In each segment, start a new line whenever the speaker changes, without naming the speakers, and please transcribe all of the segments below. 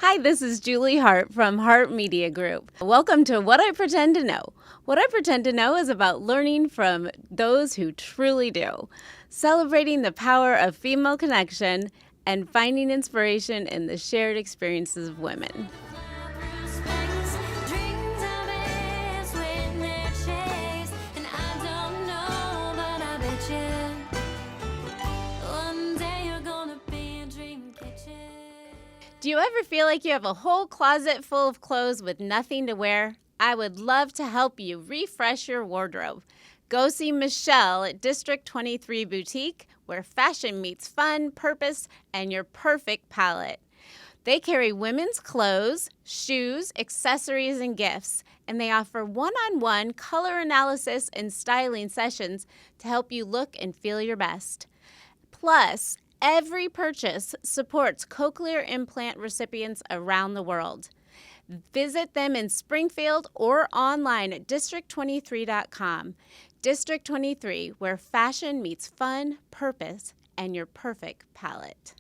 Hi, this is Julie Hart from Hart Media Group. Welcome to What I Pretend to Know. What I Pretend to Know is about learning from those who truly do, celebrating the power of female connection, and finding inspiration in the shared experiences of women. Do you ever feel like you have a whole closet full of clothes with nothing to wear? I would love to help you refresh your wardrobe. Go see Michelle at District 23 Boutique, where fashion meets fun, purpose, and your perfect palette. They carry women's clothes, shoes, accessories, and gifts, and they offer one-on-one color analysis and styling sessions to help you look and feel your best. Plus, every purchase supports cochlear implant recipients around the world. Visit them in Springfield or online at district23.com. District 23, where fashion meets fun, purpose, and your perfect palette.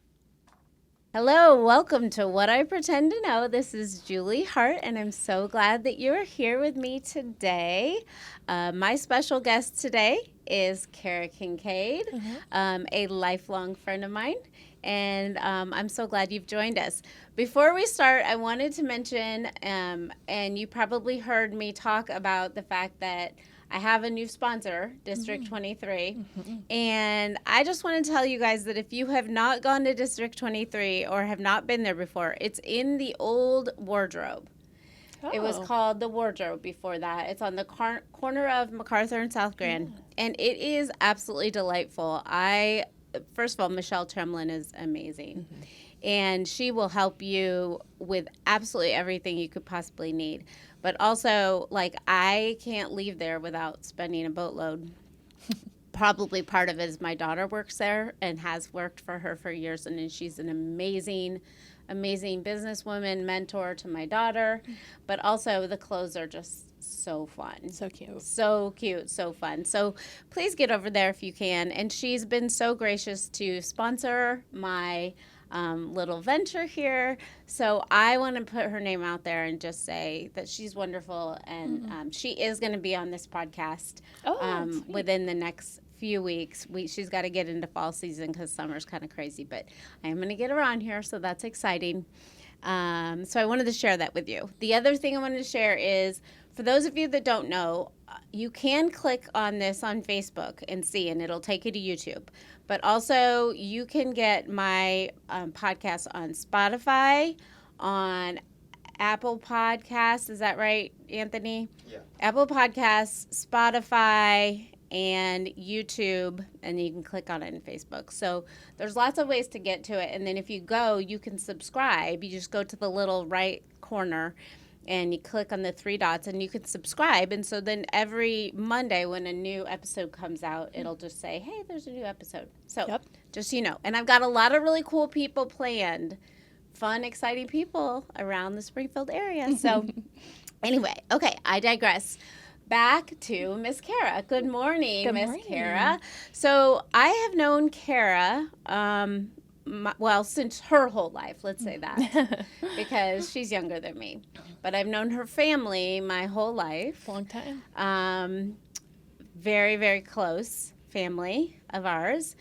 Hello, welcome to What I Pretend to Know. This is Julie Hart, and I'm so glad that you're here with me today. My special guest today is Kara Kincaid, a lifelong friend of mine, and I'm so glad you've joined us. Before we start, I wanted to mention, and you probably heard me talk about the fact that I have a new sponsor, District 23, and I just want to tell you guys that if you have not gone to District 23 or have not been there before, it's in the old wardrobe. Oh. It was called the Wardrobe before that. It's on the corner of MacArthur and South Grand, and it is absolutely delightful. First of all, Michelle Tremlin is amazing, and she will help you with absolutely everything you could possibly need. But also, I can't leave there without spending a boatload. Probably part of it is my daughter works there and has worked for her for years, and she's an amazing businesswoman, mentor to my daughter. But also, the clothes are just so fun. So cute. So cute, so fun. So please get over there if you can. And she's been so gracious to sponsor my little venture here. So I want to put her name out there and just say that she's wonderful, and she is going to be on this podcast within the next few weeks. She's got to get into fall season because summer's kind of crazy, but I am going to get her on here, so that's exciting. So I wanted to share that with you. The other thing I wanted to share is, for those of you that don't know, you can click on this on Facebook and see, and it'll take you to YouTube. But also, you can get my podcast on Spotify, on Apple Podcasts. Is that right, Anthony? Yeah. Apple Podcasts, Spotify, and YouTube, and you can click on it in Facebook. So there's lots of ways to get to it. And then if you go, you can subscribe. You just go to the little right corner, and you click on the three dots, and you can subscribe. And so then every Monday when a new episode comes out, it'll just say, hey, there's a new episode. So just so you know. And I've got a lot of really cool people planned, fun, exciting people around the Springfield area. So anyway, okay, I digress. Back to Miss Kara. Good morning, Miss Kara. So I have known Kara since her whole life, let's say that, because she's younger than me. But I've known her family my whole life. Long time. Very, very close family of ours.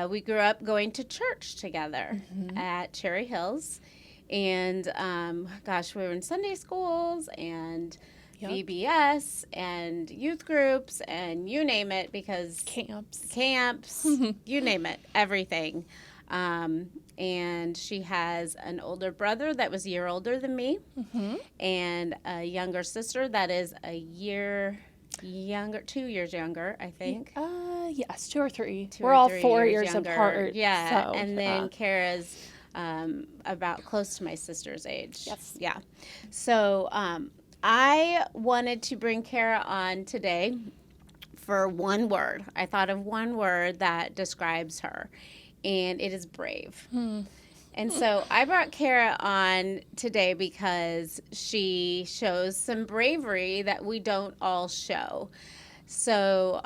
We grew up going to church together at Cherry Hills. And, we were in Sunday schools and VBS and youth groups and you name it, because camps, you name it, everything. And she has an older brother that was a year older than me, and a younger sister that is a year younger, 2 years younger, I think.
Yes, 2 or 3. We're all 4 years apart.
Yeah, so, and then Kara's about close to my sister's age.
Yes.
Yeah. So I wanted to bring Kara on today for one word. I thought of one word that describes her, and it is brave. And so I brought Kara on today because she shows some bravery that we don't all show. So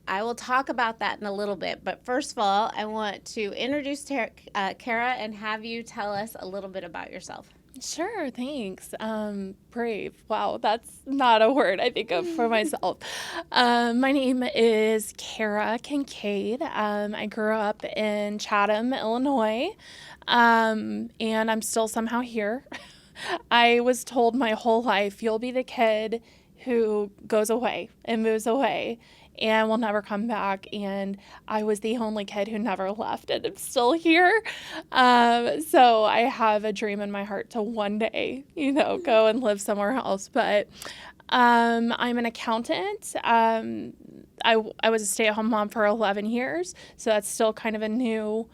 I will talk about that in a little bit. But first of all, I want to introduce Kara and have you tell us a little bit about yourself.
Sure, thanks. Brave. Wow, that's not a word I think of for myself. My name is Kara Kincaid. I grew up in Chatham, Illinois, and I'm still somehow here. I was told my whole life, you'll be the kid who goes away and moves away and will never come back. And I was the only kid who never left, and I'm still here. So I have a dream in my heart to one day, go and live somewhere else. But I'm an accountant. I was a stay-at-home mom for 11 years, so that's still kind of a new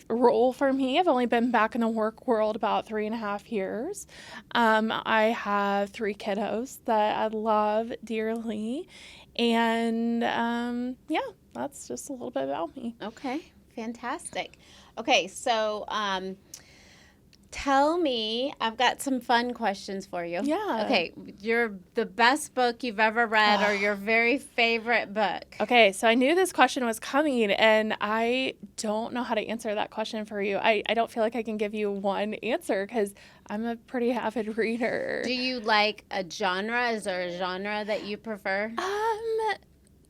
role for me. I've only been back in the work world about 3.5 years. I have 3 kiddos that I love dearly. And that's just a little bit about me.
Okay, fantastic. Okay, so tell me, I've got some fun questions for you.
Yeah.
Okay, the best book you've ever read or your very favorite book.
Okay, so I knew this question was coming, and I don't know how to answer that question for you. I don't feel like I can give you one answer because I'm a pretty avid reader.
Do you like a genre? Is there a genre that you prefer?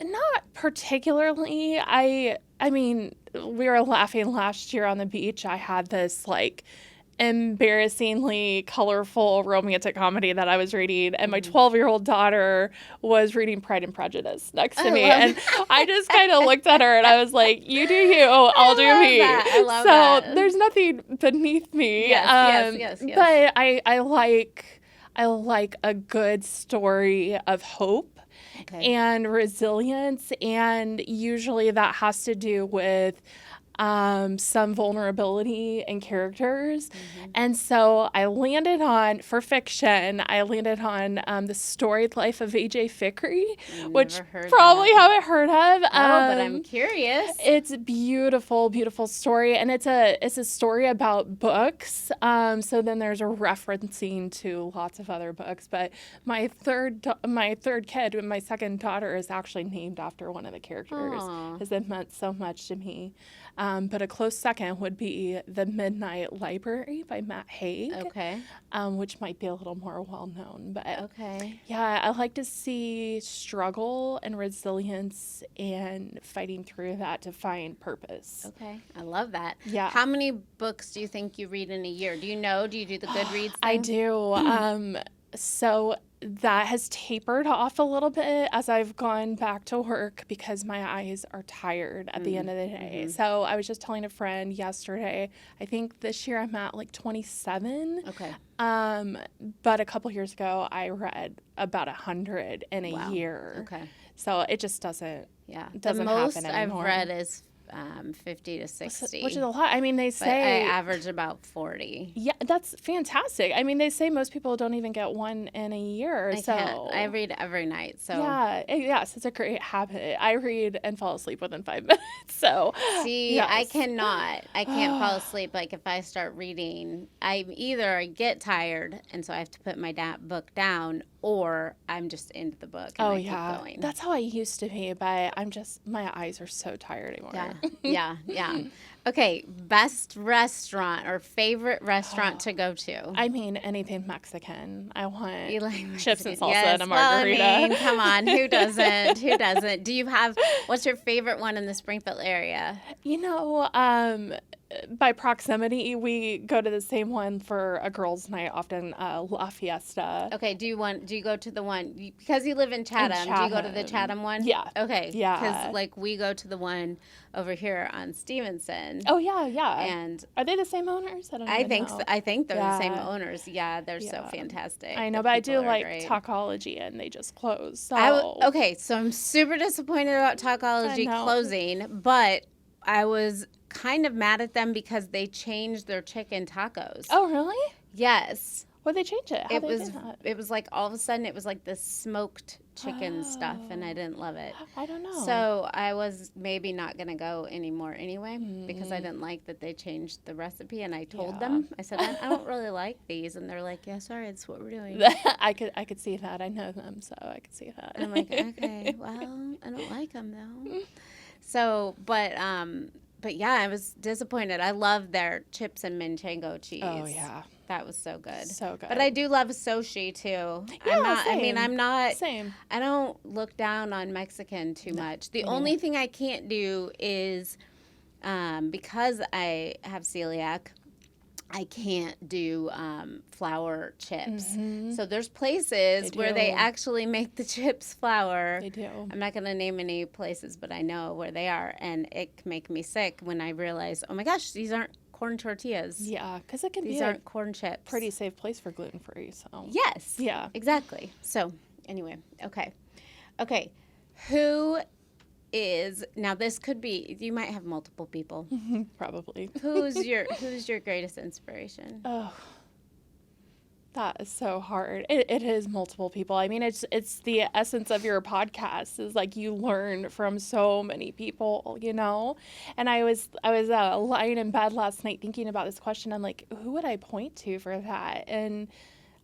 Not particularly. I mean, we were laughing last year on the beach. I had this embarrassingly colorful romantic comedy that I was reading, and my 12-year-old daughter was reading Pride and Prejudice next to me, and I just kind of looked at her and I was like, you do you, I'll do me.
I love
so
that.
There's nothing beneath me.
Yes.
But I like a good story of hope.
Okay.
And resilience, and usually that has to do with some vulnerability in characters. Mm-hmm. And so I landed on, for fiction, The Storied Life of A.J. Fickery, which probably haven't heard of.
But I'm curious.
It's a beautiful, beautiful story, and it's a story about books. So then there's a referencing to lots of other books. But my third kid, my second daughter, is actually named after one of the characters because it meant so much to me. But a close second would be The Midnight Library by Matt Haig.
Okay.
Which might be a little more well-known. But
okay.
Yeah, I like to see struggle and resilience and fighting through that to find purpose.
Okay. I love that.
Yeah.
How many books do you think you read in a year? Do you know? Do you do the Goodreads thing?
I do. So that has tapered off a little bit as I've gone back to work because my eyes are tired at the end of the day. Mm-hmm. So I was just telling a friend yesterday, I think this year I'm at 27.
Okay.
But a couple years ago I read about 100 in a year.
Okay.
So it just doesn't happen anymore.
The most I've read is 50 to 60.
Which is a lot. I mean, they say...
I average about 40.
Yeah, that's fantastic. I mean, they say most people don't even get one in a year.
I read every night. So
yes, it's a great habit. I read and fall asleep within 5 minutes. So
see, yes. I can't fall asleep. Like if I start reading, I get tired, and so I have to put my book down, or I'm just into the book and I keep going.
That's how I used to be, but my eyes are so tired anymore.
Yeah. Okay, best restaurant or favorite restaurant to go to?
I mean, anything Mexican. I want
like
chips and salsa and a margarita.
Well, I mean, come on, who doesn't? Do you have, what's your favorite one in the Springfield area?
By proximity, we go to the same one for a girls' night, often La Fiesta.
Okay, do you go to the one, because you live in Chatham, do you go to the Chatham one?
Yeah.
Okay.
Yeah.
Because we go to the one over here on Stevenson.
Oh, yeah.
And
are they the same owners?
I think so. I think they're the same owners. Yeah, they're so fantastic.
I know, but I do like Tacology, and they just closed. So.
So I'm super disappointed about Tacology closing, but I was kind of mad at them because they changed their chicken tacos.
Oh, really?
Yes.
Why'd they change it? How
It
they
was
do that?
it was like all of a sudden it was like this smoked chicken stuff, and I didn't love it.
I don't know.
So I was maybe not gonna go anymore anyway because I didn't like that they changed the recipe. And I told them, I said, I don't really like these, and they're like, yeah, sorry, it's what we're doing.
I could see that. I know them, so I could see that.
And I'm like, okay, well, I don't like them though. So, but yeah, I was disappointed. I love their chips and manchego cheese.
Oh yeah,
that was so good.
So good.
But I do love sushi too.
Yeah,
I'm not.
Same.
I don't look down on Mexican too much. The only thing I can't do is, because I have celiac, I can't do flour chips. So there's places where they actually make the chips flour.
They do.
I'm not going to name any places, but I know where they are. And it can make me sick when I realize, oh my gosh, these aren't corn tortillas.
Yeah, because it can
These
be
aren't corn chips.
pretty safe place for gluten-free. So
Yes.
Yeah.
Exactly. So anyway, okay. Who is, now this could be, you might have multiple people.
Probably.
Who's your greatest inspiration?
Oh, that is so hard. It is multiple people. I mean, it's the essence of your podcast is like you learn from so many people, you know. And I was lying in bed last night thinking about this question. I'm like, who would I point to for that? And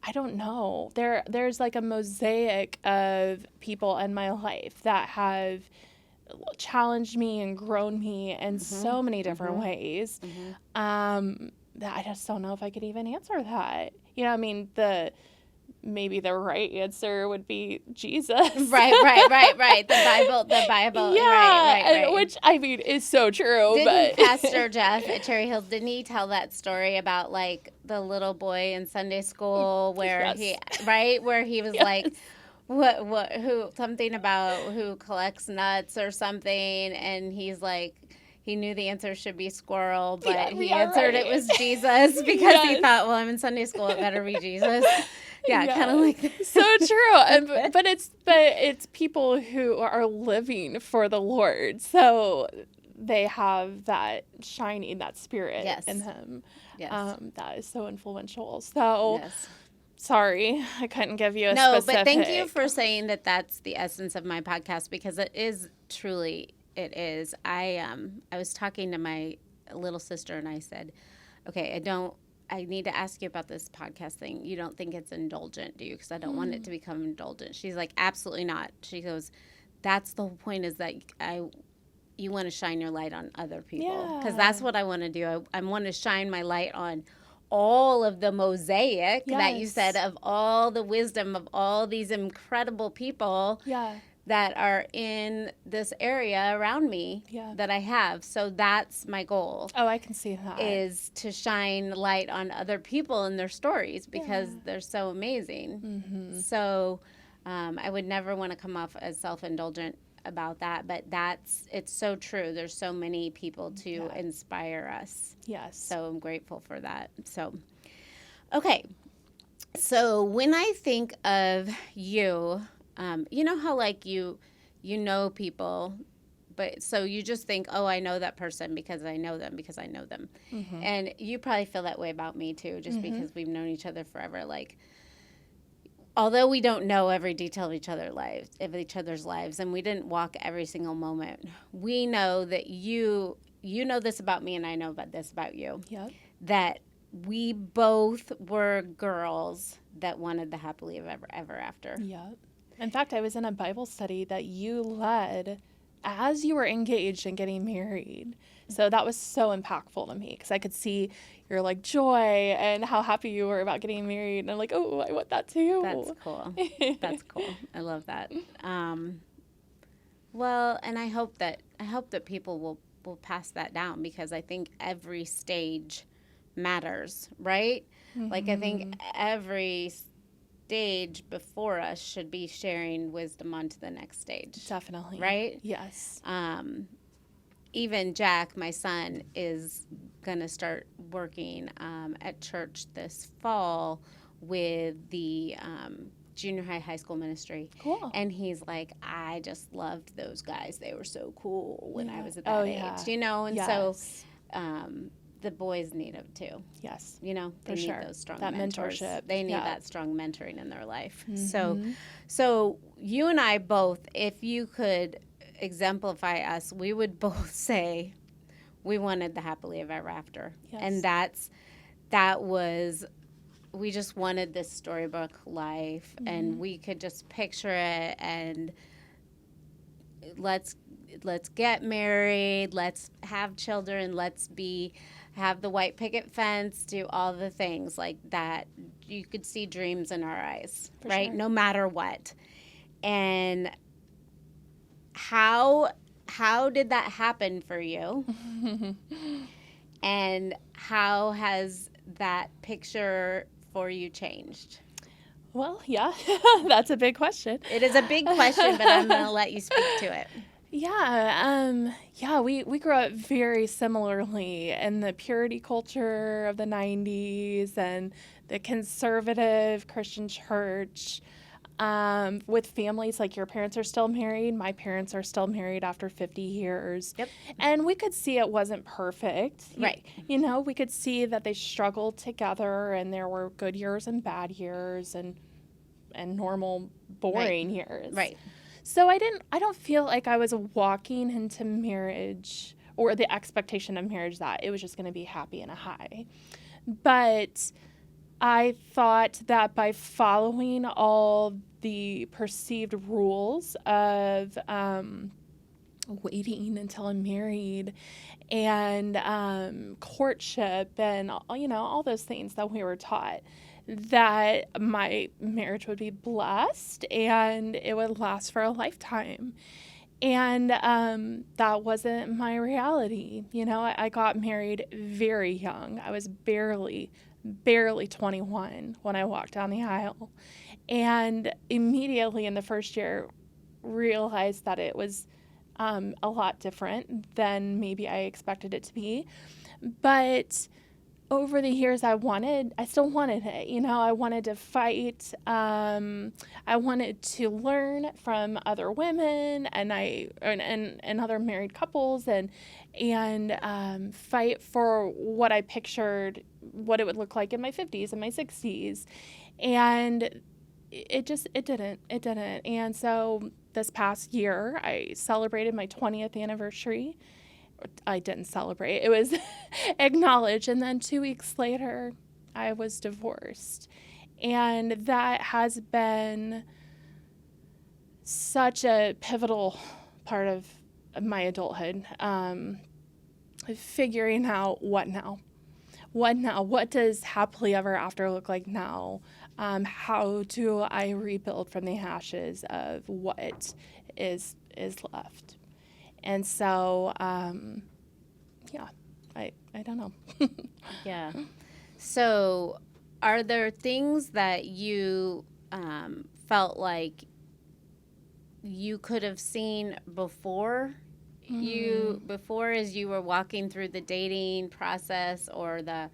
I don't know. There's like a mosaic of people in my life that have challenged me and grown me in so many different ways. That I just don't know if I could even answer that. You know, I mean, maybe the right answer would be Jesus.
Right. The Bible.
Yeah,
Right.
Which, I mean, is so true.
Didn't Pastor Jeff at Cherry Hills, didn't he tell that story about, like, the little boy in Sunday school where where he was like, something about who collects nuts or something, and he's like, he knew the answer should be squirrel, but he answered it was Jesus because he thought, well, I'm in Sunday school, it better be Jesus. Kind of like that.
So true. But it's people who are living for the Lord, so they have that shining, that spirit in him.
Yes.
That is so influential. So. Yes. Sorry, I couldn't give you a specific.
No, but thank you for saying that that's the essence of my podcast, because it is truly, it is. I was talking to my little sister and I said, okay, I need to ask you about this podcast thing. You don't think it's indulgent, do you? Because I don't want it to become indulgent. She's like, absolutely not. She goes, that's the whole point, is that you want to shine your light on other people. Because that's what I want to do. I want to shine my light on all of the mosaic that you said, of all the wisdom of all these incredible people that are in this area around me that I have. So that's my goal.
Oh, I can see that.
Is to shine light on other people and their stories, because they're so amazing. So I would never want to come off as self-indulgent about that, but it's so true. There's so many people to inspire us.
Yes.
So I'm grateful for that. So, okay. So when I think of you, you know how like you know people, but so you just think, oh, I know that person because I know them. And you probably feel that way about me too, just because we've known each other forever. Like, although we don't know every detail of each other's lives, and we didn't walk every single moment, we know that you know this about me, and I know about this about you.
Yep.
That we both were girls that wanted the happily ever after.
Yep. In fact, I was in a Bible study that you led as you were engaged and getting married. So that was so impactful to me, because I could see your like joy and how happy you were about getting married. And I'm like, oh, I want that too.
That's cool. That's cool. I love that. Well, and I hope that people will pass that down, because I think every stage matters, right? Like, I think every stage before us should be sharing wisdom onto the next stage.
Definitely.
Right?
Yes.
Even Jack, my son, is going to start working at church this fall with the junior high school ministry.
Cool.
And he's like, I just loved those guys. They were so cool when I was at that age, you know? And so the boys need it too.
Yes.
You know, they
For
need
sure.
those strong
That
mentors.
mentorship.
They need
Yeah.
that strong mentoring in their life.
Mm-hmm.
So you and I both, if you could exemplify us, we would both say we wanted the happily ever after.
Yes.
And we just wanted this storybook life, and we could just picture it, and let's get married, let's have children, have the white picket fence, do all the things like that. You could see dreams in our eyes,
For
right?
sure.
No matter what. And how did that happen for you? And how has that picture for you changed?
Well, yeah, that's a big question.
It is a big question, but I'm going to let you speak to it.
Yeah, we grew up very similarly in the purity culture of the 90s and the conservative Christian church, with families like your parents are still married. My parents are still married after 50 years.
Yep.
And we could see it wasn't perfect.
Right.
You know, we could see that they struggled together and there were good years and bad years and normal boring years.
Right.
So I don't feel like I was walking into marriage or the expectation of marriage that it was just going to be happy and a high. But I thought that by following all the perceived rules of waiting until I'm married and courtship and, you know, all those things that we were taught, that my marriage would be blessed and it would last for a lifetime. And that wasn't my reality. You know, I got married very young. I was barely 21 when I walked down the aisle. And immediately in the first year, realized that it was a lot different than maybe I expected it to be. But over the years, I still wanted it. You know, I wanted to fight. I wanted to learn from other women and other married couples and fight for what I pictured, what it would look like in my 50s and my 60s. And it didn't. And so this past year, I celebrated my 20th anniversary. I didn't celebrate. It was acknowledged. And then 2 weeks later, I was divorced. And that has been such a pivotal part of my adulthood. Figuring out what now? What does happily ever after look like now? How do I rebuild from the ashes of what is left? And so, I don't know.
Yeah. So, are there things that you felt like you could have seen before as you were walking through the dating process or the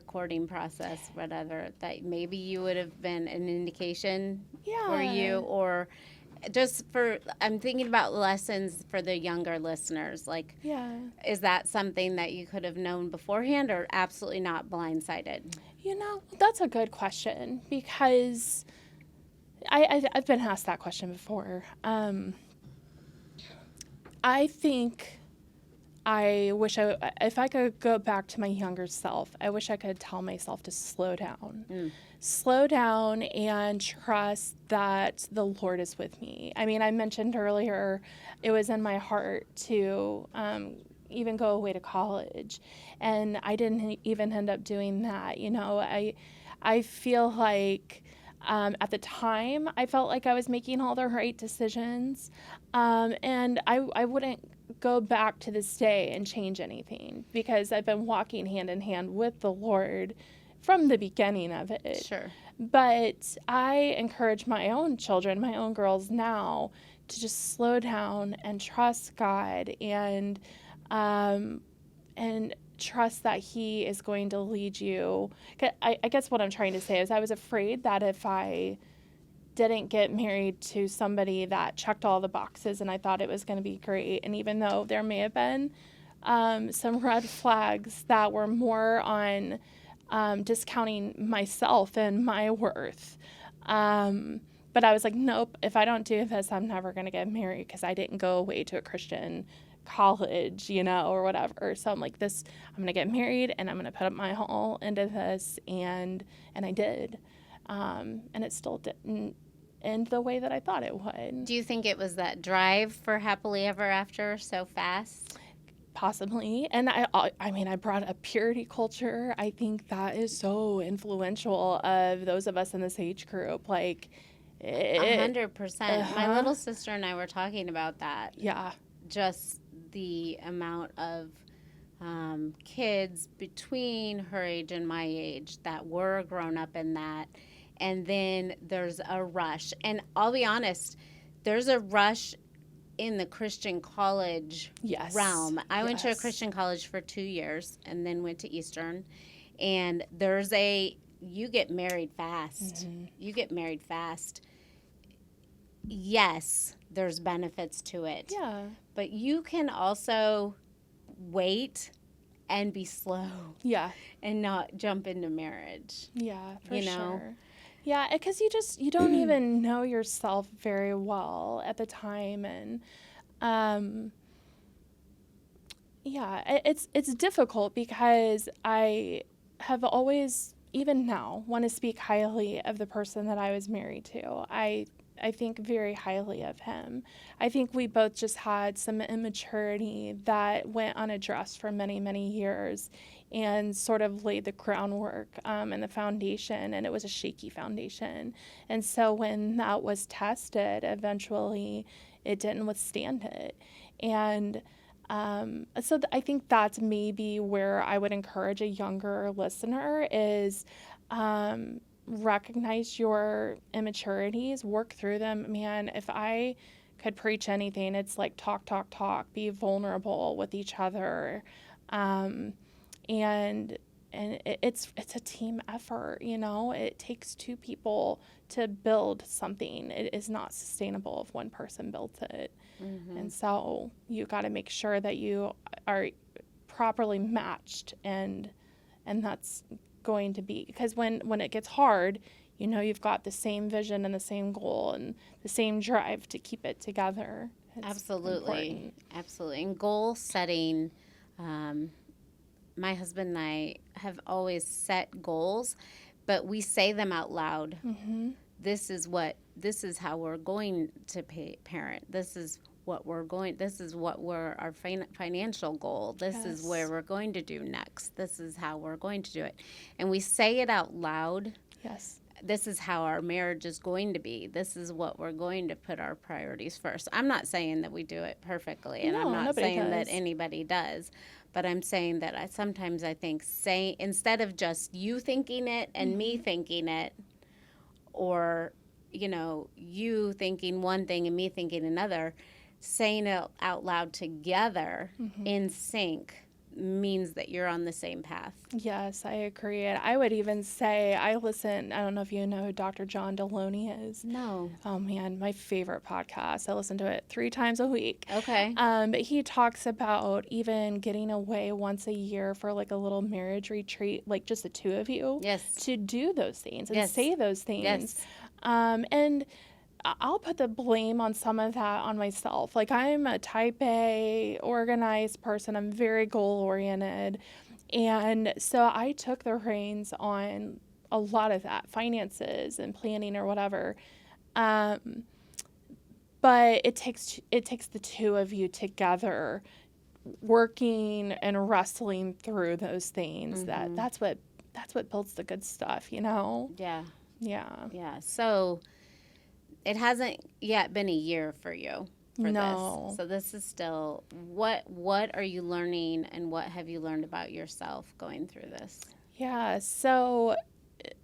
courting process, whatever, that maybe you would have been an indication for you, or just I'm thinking about lessons for the younger listeners. Like, is that something that you could have known beforehand or absolutely not blindsided?
You know, that's a good question because I've been asked that question before. I think if I could go back to my younger self, I wish I could tell myself to slow down. Slow down and trust that the Lord is with me. I mean, I mentioned earlier, it was in my heart to even go away to college, and I didn't even end up doing that. You know, I feel like at the time, I felt like I was making all the right decisions, and I wouldn't go back to this day and change anything because I've been walking hand in hand with the Lord from the beginning of it.
Sure.
But I encourage my own children, my own girls now, to just slow down and trust God and trust that He is going to lead you. I guess what I'm trying to say is I was afraid that if I didn't get married to somebody that checked all the boxes and I thought it was going to be great, and even though there may have been some red flags that were more on discounting myself and my worth. But I was like, nope, if I don't do this, I'm never going to get married because I didn't go away to a Christian college, or whatever. So I'm like, I'm going to get married and I'm going to put up my all into this. And I did. And it still didn't end the way that I thought it would.
Do you think it was that drive for happily ever after so fast?
Possibly. And I brought up purity culture. I think that is so influential of those of us in this age group. Like,
100%. My little sister and I were talking about that.
Yeah.
Just the amount of kids between her age and my age that were grown up in that. And then there's a rush. And I'll be honest, there's a rush in the Christian college realm. I went to a Christian college for 2 years and then went to Eastern. And you get married fast. Mm-hmm. You get married fast. Yes, there's benefits to it.
Yeah.
But you can also wait and be slow.
Yeah.
And not jump into marriage.
Yeah, for sure. Yeah, because you don't even know yourself very well at the time, and it's difficult because I have always, even now, want to speak highly of the person that I was married to. I think very highly of him. I think we both just had some immaturity that went unaddressed for many, many years and sort of laid the groundwork and the foundation, and it was a shaky foundation. And so when that was tested, eventually it didn't withstand it. And so I think that's maybe where I would encourage a younger listener is recognize your immaturities, work through them. Man, if I could preach anything, it's like talk, be vulnerable with each other. And it's a team effort, It takes two people to build something. It is not sustainable if one person built it. Mm-hmm. And so you got to make sure that you are properly matched, and that's going to be, because when it gets hard, you've got the same vision and the same goal and the same drive to keep it together. It's
absolutely And goal setting, my husband and I have always set goals, but we say them out loud. Mm-hmm. This is how we're going to parent. This is what we're our financial goal. This is where we're going to do next. This is how we're going to do it. And we say it out loud.
Yes.
This is how our marriage is going to be. This is what we're going to put our priorities first. I'm not saying that we do it perfectly, and I'm not saying that anybody does. But I'm saying that sometimes I think instead of just you thinking it and me thinking it, or, you thinking one thing and me thinking another, saying it out loud together in sync means that you're on the same path.
Yes, I agree. And I would even say, I don't know if you know who Dr. John Deloney is.
No.
Oh man, my favorite podcast. I listen to it 3 times a week.
Okay.
But he talks about even getting away once a year for like a little marriage retreat, like just the two of you.
Yes.
To do those things and say those things.
Yes.
And I'll put the blame on some of that on myself. Like, I'm a type A, organized person. I'm very goal-oriented. And so I took the reins on a lot of that, finances and planning or whatever. But it takes the two of you together working and wrestling through those things. That's what builds the good stuff,
Yeah.
Yeah.
So it hasn't yet been a year for you for
No.
this. So this is still, what are you learning, and what have you learned about yourself going through this?
Yeah, so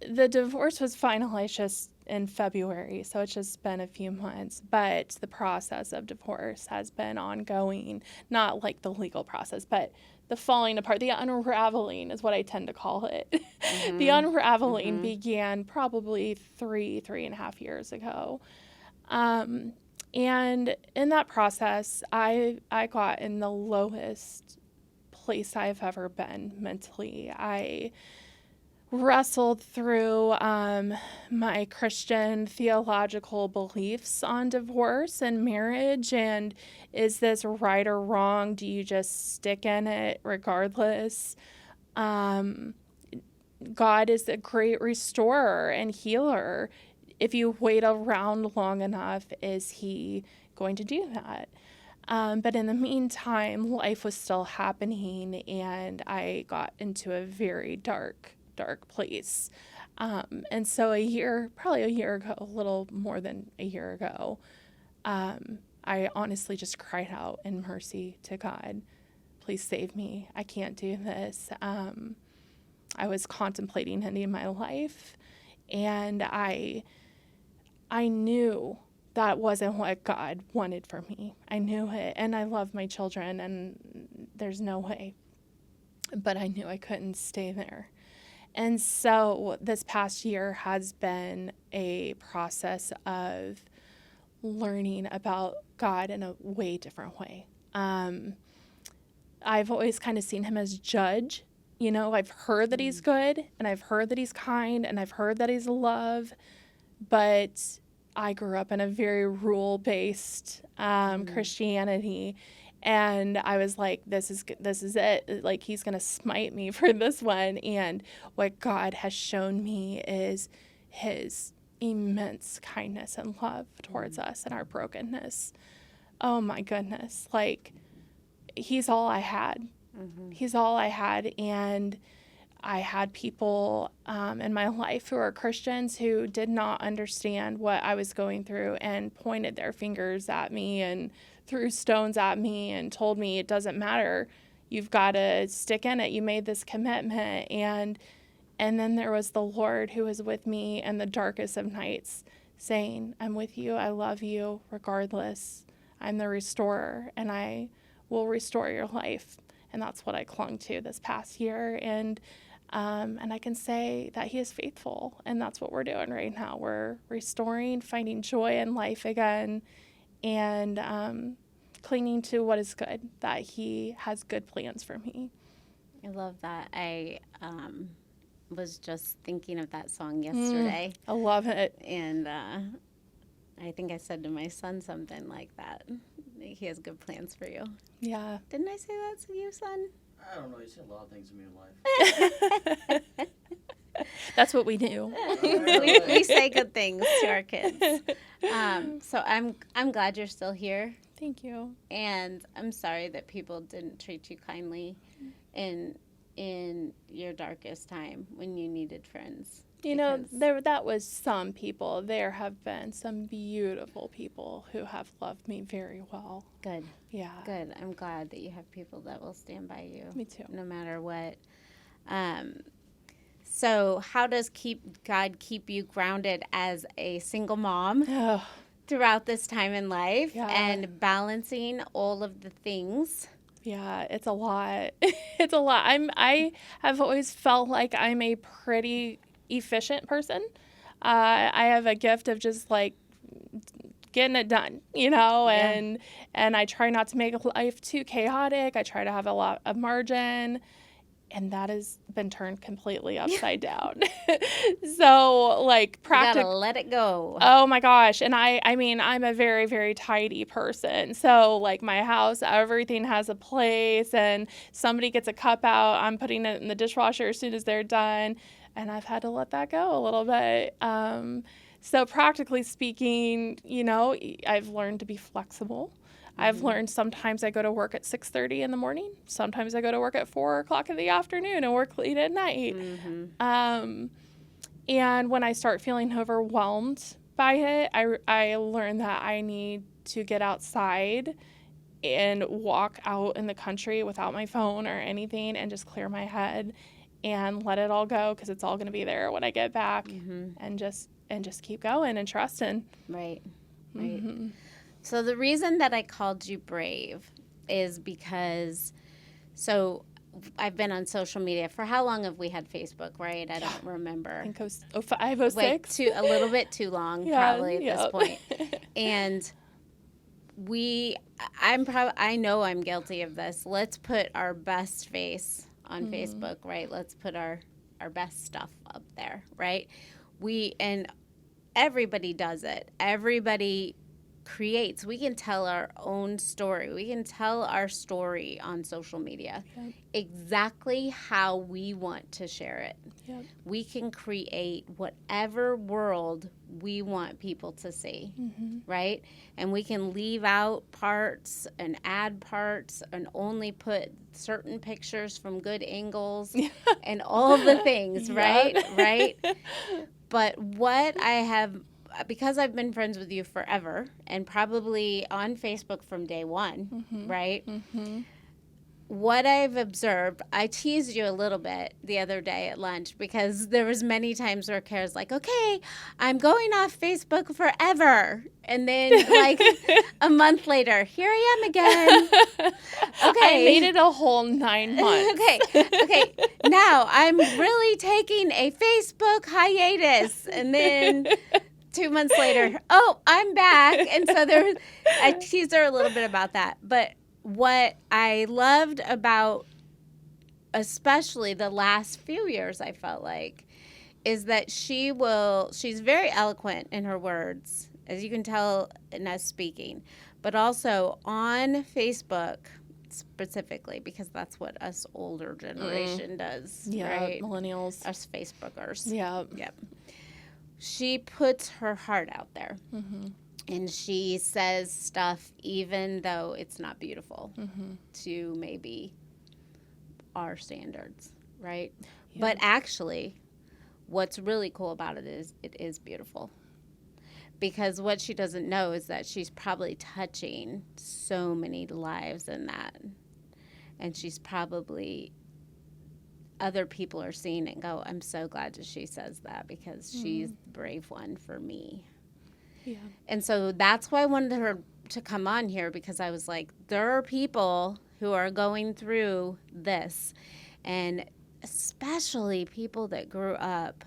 the divorce was finalized just in February, so it's just been a few months, but the process of divorce has been ongoing, not like the legal process, but the falling apart, the unraveling is what I tend to call it. Mm-hmm. The unraveling began probably 3.5 years ago. And in that process, I got in the lowest place I've ever been mentally. I wrestled through my Christian theological beliefs on divorce and marriage, and is this right or wrong? Do you just stick in it regardless? God is a great restorer and healer. If you wait around long enough, is he going to do that? But in the meantime, life was still happening, and I got into a very dark place. And so probably a year ago, a little more than a year ago, I honestly just cried out in mercy to God, please save me. I can't do this. I was contemplating ending my life, and I knew that wasn't what God wanted for me. I knew it, and I love my children, and there's no way. But I knew I couldn't stay there. And so this past year has been a process of learning about God in a way different way. I've always kind of seen him as judge. You know, I've heard that he's good, and I've heard that he's kind, and I've heard that he's love, but I grew up in a very rule-based Christianity, and I was like, this is it. Like, he's going to smite me for this one. And what God has shown me is his immense kindness and love towards us and our brokenness. Oh, my goodness. Like, he's all I had. Mm-hmm. He's all I had. And I had people in my life who are Christians who did not understand what I was going through and pointed their fingers at me and threw stones at me and told me it doesn't matter. You've got to stick in it. You made this commitment. And then there was the Lord who was with me in the darkest of nights saying, I'm with you. I love you regardless. I'm the restorer, and I will restore your life. And that's what I clung to this past year. And I can say that he is faithful, and that's what we're doing right now. We're restoring, finding joy in life again, and clinging to what is good, that he has good plans for me.
I love that. I was just thinking of that song yesterday.
I love it.
And I think I said to my son something like that. He has good plans for you.
Yeah.
Didn't I say that to you, son?
I don't know. You say a lot of things to me in life.
That's what we do.
we say good things to our kids. So I'm glad you're still here.
Thank you.
And I'm sorry that people didn't treat you kindly in your darkest time when you needed friends.
You know, that was some people. There have been some beautiful people who have loved me very well.
Good.
Yeah.
Good. I'm glad that you have people that will stand by you.
Me too.
No matter what. So how does God keep you grounded as a single mom throughout this time in life and balancing all of the things?
Yeah, it's a lot. It's a lot. I have always felt like I'm a pretty efficient person. I have a gift of just like getting it done, you know, and I try not to make life too chaotic. I try to have a lot of margin, and that has been turned completely upside down. So like
practically, gotta let it go.
Oh my gosh. And I mean, I'm a very, very tidy person. So like my house, everything has a place, and somebody gets a cup out, I'm putting it in the dishwasher as soon as they're done. And I've had to let that go a little bit. So practically speaking, you know, I've learned to be flexible. Mm-hmm. I've learned sometimes I go to work at 6:30 in the morning. Sometimes I go to work at 4 o'clock in the afternoon and work late at night. Mm-hmm. And when I start feeling overwhelmed by it, I learn that I need to get outside and walk out in the country without my phone or anything and just clear my head and let it all go, because it's all going to be there when I get back. Mm-hmm. and just keep going and trusting.
Right. So the reason that I called you brave is because, so I've been on social media. For how long have we had Facebook, right? I don't remember.
I think it was 05, 06.
A little bit too long, probably, at this point. And I know I'm guilty of this. Let's put our best face on Facebook, right? Let's put our best stuff up there, right? And everybody does it. Everybody creates. We can tell our own story. We can tell our story on social media exactly how we want to share it.
Yep.
We can create whatever world we want people to see, right? And we can leave out parts and add parts and only put certain pictures from good angles and all the things, right? Right? But what I have, because I've been friends with you forever and probably on Facebook from day one, right? What I've observed, I teased you a little bit the other day at lunch because there was many times where Kara's like, okay, I'm going off Facebook forever. And then like a month later, here I am again. Okay.
I made it a whole 9 months.
Okay. Now I'm really taking a Facebook hiatus. And then 2 months later, oh, I'm back. And so I teased her a little bit about that. But what I loved about especially the last few years, I felt like, is that she's very eloquent in her words, as you can tell in us speaking, but also on Facebook specifically, because that's what us older generation does, right?
Millennials.
Us Facebookers.
Yep.
She puts her heart out there. And she says stuff even though it's not beautiful to maybe our standards, right? Yeah. But actually, what's really cool about it is beautiful. Because what she doesn't know is that she's probably touching so many lives in that. And she's probably, other people are seeing it and go, I'm so glad that she says that because she's the brave one for me. Yeah. And so that's why I wanted her to come on here, because I was like, there are people who are going through this, and especially people that grew up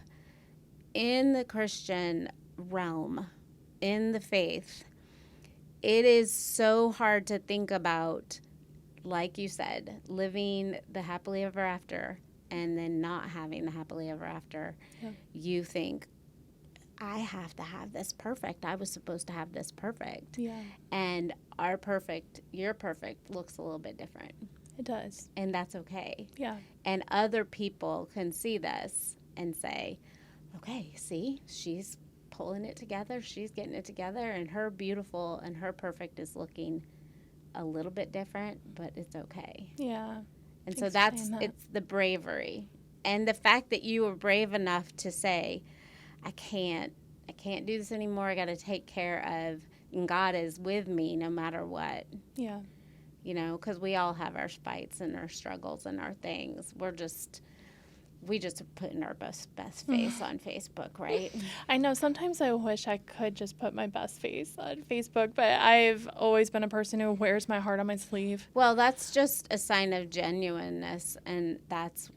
in the Christian realm, in the faith. It is so hard to think about, like you said, living the happily ever after and then not having the happily ever after. Yeah. You think, I have to have this perfect. I was supposed to have this perfect. Yeah. And your perfect looks a little bit different.
It does.
And that's okay.
Yeah.
And other people can see this and say, okay, see, she's pulling it together. She's getting it together. And her beautiful and her perfect is looking a little bit different, but it's okay.
Yeah.
And so it's the bravery. And the fact that you were brave enough to say, I can't do this anymore. I got to take care of, and God is with me no matter what.
Yeah.
You know, because we all have our fights and our struggles and our things. We just putting our best face on Facebook, right?
I know. Sometimes I wish I could just put my best face on Facebook, but I've always been a person who wears my heart on my sleeve.
Well, that's just a sign of genuineness, and that's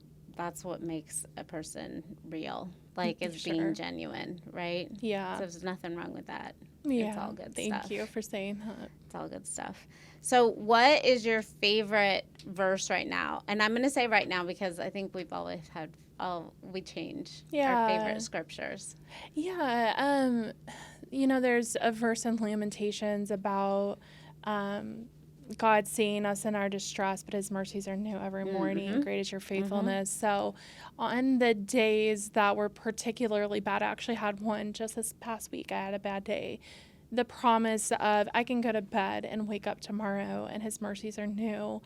what makes a person real. Like, it's being genuine, right?
Yeah.
So there's nothing wrong with that.
Yeah.
It's all good stuff.
Thank you for saying that.
It's all good stuff. So what is your favorite verse right now? And I'm going to say right now because I think we've always had, we change our favorite scriptures.
Yeah. There's a verse in Lamentations about God seeing us in our distress, but his mercies are new every morning. Great is your faithfulness. So on the days that were particularly bad, I actually had one just this past week. I had a bad day. The promise of I can go to bed and wake up tomorrow and his mercies are new.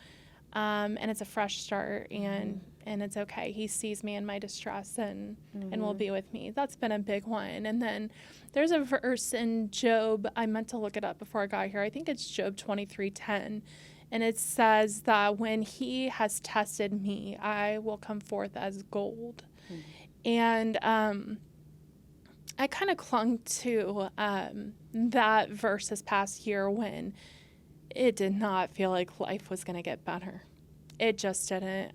And it's a fresh start and it's okay. He sees me in my distress and will be with me. That's been a big one. And then there's a verse in Job. I meant to look it up before I got here. I think it's Job 23:10. And it says that when he has tested me, I will come forth as gold. And I kind of clung to that verse this past year when it did not feel like life was going to get better. It just didn't.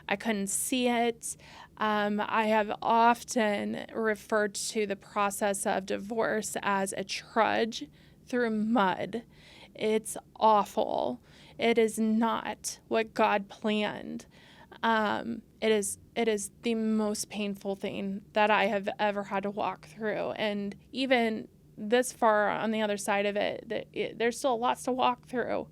I couldn't see it. I have often referred to the process of divorce as a trudge through mud. It's awful. It is not what God planned. It is the most painful thing that I have ever had to walk through. And even this far on the other side of it, there's still lots to walk through.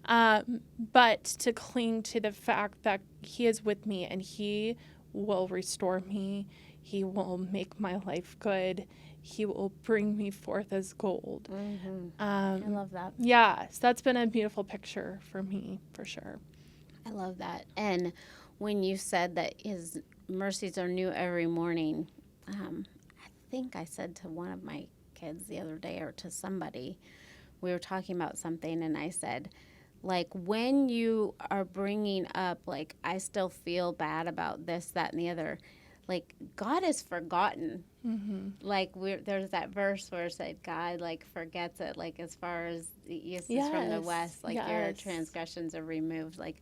But to cling to the fact that he is with me and he will restore me. He will make my life good. He will bring me forth as gold.
Mm-hmm. I love that.
Yeah, so that's been a beautiful picture for me, for sure.
I love that. And when you said that his mercies are new every morning, I think I said to one of my kids the other day, or to somebody, we were talking about something, and I said, like, when you are bringing up, like, I still feel bad about this, that, and the other, like, God is forgotten.
Mm-hmm.
Like, there's that verse where it said God, like, forgets it, like, as far as the east is from the west, like, your transgressions are removed. Like,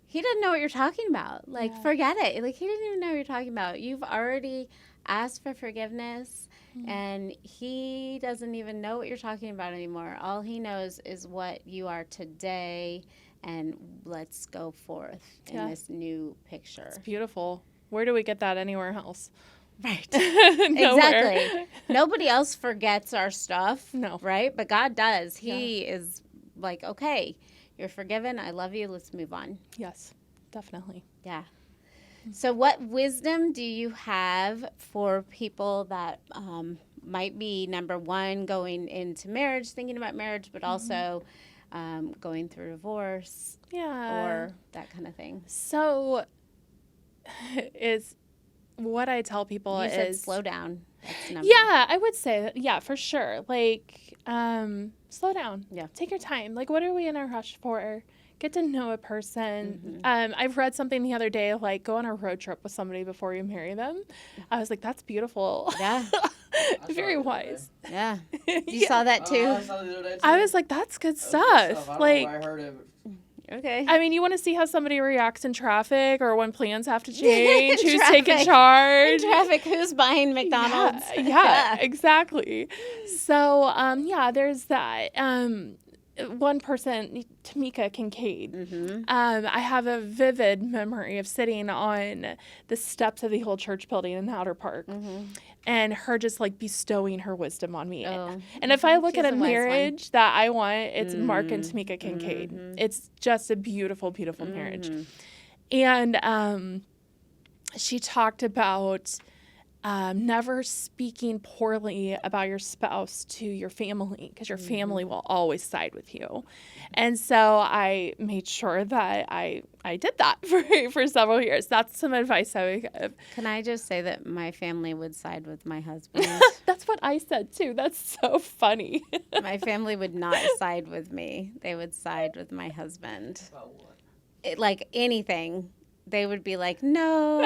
he doesn't know what you're talking about. Like, forget it. Like, he didn't even know what you're talking about. You've already asked for forgiveness, and he doesn't even know what you're talking about anymore. All he knows is what you are today, and let's go forth in this new picture.
It's beautiful. Where do we get that anywhere else?
Right. Exactly. Nobody else forgets our stuff.
No.
Right? But God does. He is like, okay, you're forgiven. I love you. Let's move on.
Yes, definitely.
Yeah. So what wisdom do you have for people that might be, number one, going into marriage, thinking about marriage, but also going through divorce or that kind of thing?
So is what I tell people
you said
is
slow down.
Yeah, I would say that. Yeah, for sure. Like, slow down.
Yeah.
Take your time. Like, what are we in a rush for? Get to know a person. I've read something the other day, like, go on a road trip with somebody before you marry them. I was like, that's beautiful.
Yeah.
Very wise.
Yeah. You saw that too?
I saw it the other day too.
I was like, that's good stuff.
I don't know
Like,
where I heard it.
Okay.
I mean, you want to see how somebody reacts in traffic or when plans have to change, who's taking charge.
In traffic, who's buying McDonald's.
Yeah, exactly. So, there's that. One person, Kara Kincaid, I have a vivid memory of sitting on the steps of the old church building in Outer Park and her just like bestowing her wisdom on me. And if I look at a marriage that I want, it's Mark and Kara Kincaid. It's just a beautiful, beautiful marriage. And she talked about never speaking poorly about your spouse to your family, because your family will always side with you. And so I made sure that I did that for several years. That's some advice I would give.
Can I just say that my family would side with my husband?
That's what I said too. That's so funny.
My family would not side with me. They would side with my husband.
About what?
Like anything. They would be like, no.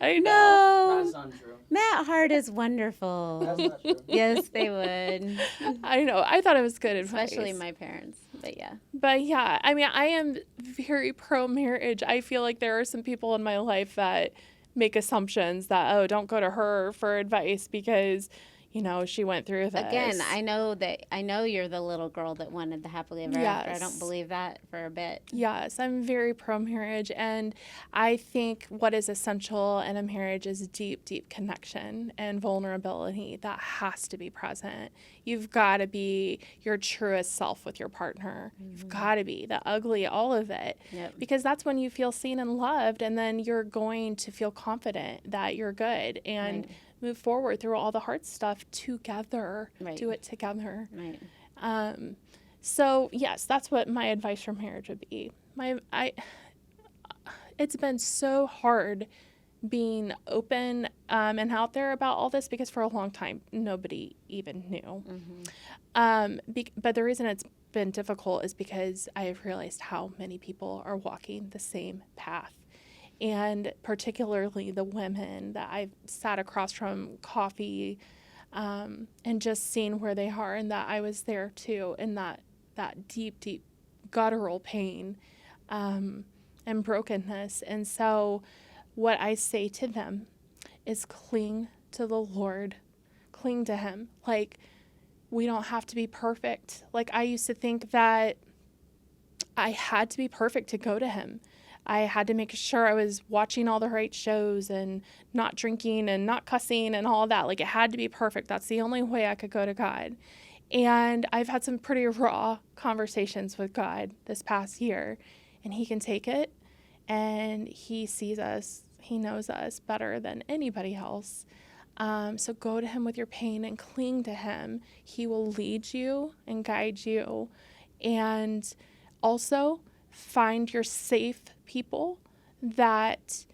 I know.
No.
That's not true.
Matt Hart is wonderful.
That's not true.
Yes, they would.
I know. I thought it was good advice.
Especially my parents. But yeah.
But yeah, I mean, I am very pro marriage. I feel like there are some people in my life that make assumptions that, oh, don't go to her for advice because, you know, she went through this.
Again, I know you're the little girl that wanted the happily ever after. I don't believe that for a bit.
Yes, I'm very pro-marriage, and I think what is essential in a marriage is deep, deep connection and vulnerability. That has to be present. You've got to be your truest self with your partner. You've got to be the ugly, all of it, because that's when you feel seen and loved, and then you're going to feel confident that you're good and move forward through all the hard stuff together. Do it together. So yes, that's what my advice for marriage would be. It's been so hard being open and out there about all this, because for a long time nobody even knew. But the reason it's been difficult is because I have realized how many people are walking the same path. And particularly the women that I've sat across from coffee and just seen where they are, and that I was there too, in that deep, deep guttural pain and brokenness. And so what I say to them is cling to the Lord, cling to him. Like, we don't have to be perfect. Like, I used to think that I had to be perfect to go to him. I had to make sure I was watching all the right shows and not drinking and not cussing and all that. Like, it had to be perfect. That's the only way I could go to God. And I've had some pretty raw conversations with God this past year, and he can take it, and he sees us. He knows us better than anybody else. So go to him with your pain and cling to him. He will lead you and guide you. And also find your safe people that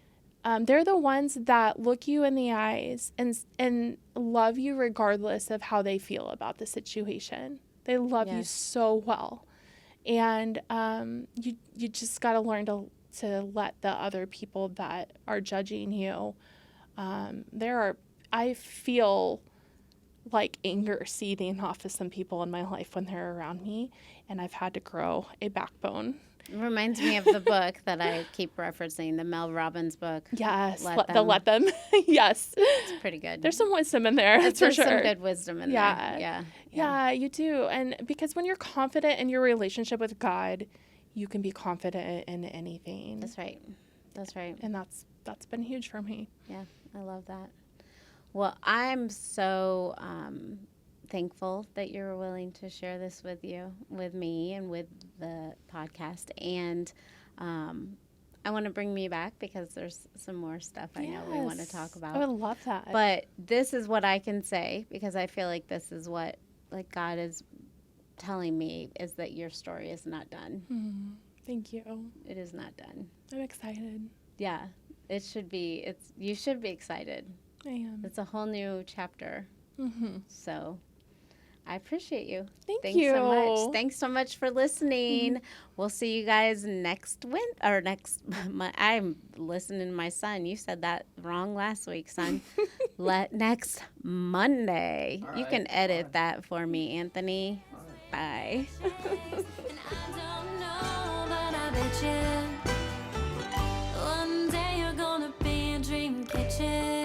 they're the ones that look you in the eyes and love you regardless of how they feel about the situation. They love you so well. And you just got to learn to let the other people that are judging you, I feel like anger seething off of some people in my life when they're around me, and I've had to grow a backbone.
It reminds me of the book that I keep referencing, the Mel Robbins book.
Yes,
Let Them.
Let Them. Yes.
It's pretty good.
There's some wisdom in there, that's for
There's
sure.
some good wisdom in there.
Yeah, you do. And because when you're confident in your relationship with God, you can be confident in anything.
That's right.
And that's been huge for me.
Yeah, I love that. Well, I'm so thankful that you were willing to share this with me, and with the podcast. And I want to bring me back because there's some more stuff I know we want to talk about.
I would love that.
But this is what I can say, because I feel like this is what God is telling me, is that your story is not done.
Thank you.
It is not done.
I'm excited.
Yeah, it should be. You should be excited.
I am.
It's a whole new chapter. So I appreciate you.
Thanks you
so much. Thanks so much for listening. We'll see you guys next I'm listening to my son. You said that wrong last week, son. Next Monday.
All
You
right.
can edit that for me, Anthony. Bye.
One day you're gonna be a dream catcher.